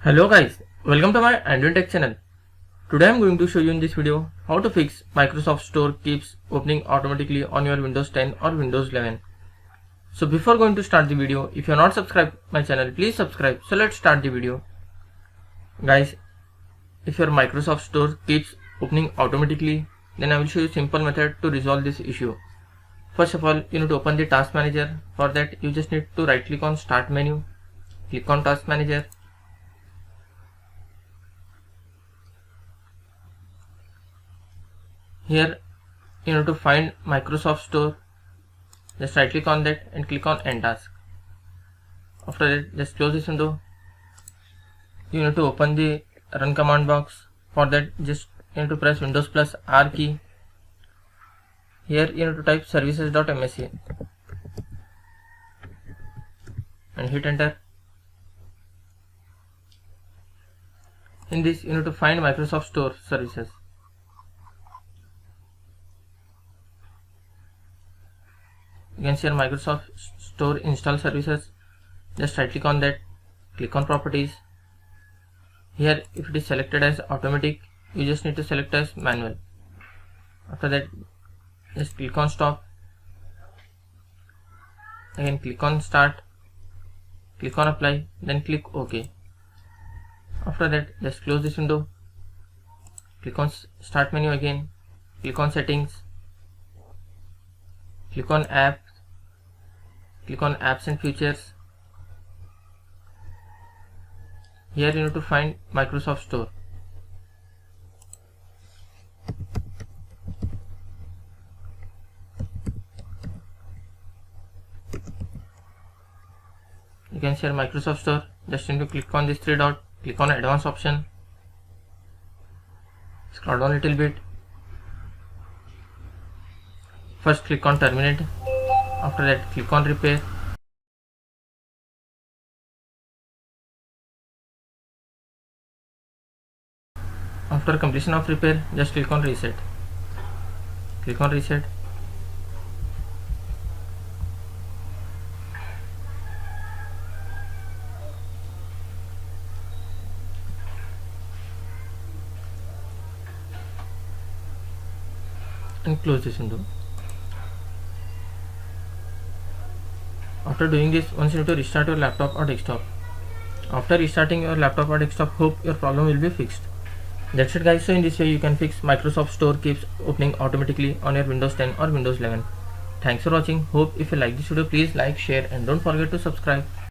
Hello guys, welcome to my Android Tech channel. Today I am going to show you in this video how to fix Microsoft Store keeps opening automatically on your Windows 10 or Windows 11. So before going to start the video, if you are not subscribed my channel, please subscribe. So let's start the video. Guys, if your Microsoft Store keeps opening automatically, then I will show you a simple method to resolve this issue. First of all, you need to open the Task Manager. For that, you just need to right click on Start menu, click on Task Manager. Here you need to find Microsoft Store, just right click on that and click on End Task. After that, just close this window. You need to open the Run command box. For that, just you need to press Windows plus R key. Here you need to type services.msc and hit enter. In this, you need to find Microsoft Store services. You can see here Microsoft Store install services. Just right click on that, click on properties. Here if it is selected as automatic, you just need to select as manual. After that, just click on stop. Again click on start, click on apply, then click OK. After that, just close this window, click on start menu again, click on settings, click on apps, click on apps and features. Here you need to find Microsoft Store. You can see here Microsoft Store. Just need to click on this three dot, click on advanced option, scroll down a little bit. First click on terminate. After that, click on repair. After completion of repair, just click on reset. Click on reset. And close this window. After doing this, once you need to restart your laptop or desktop. After restarting your laptop or desktop, hope your problem will be fixed. That's it guys. So in this way you can fix Microsoft Store keeps opening automatically on your Windows 10 or Windows 11. Thanks for watching. Hope if you like this video, please like, share and don't forget to subscribe.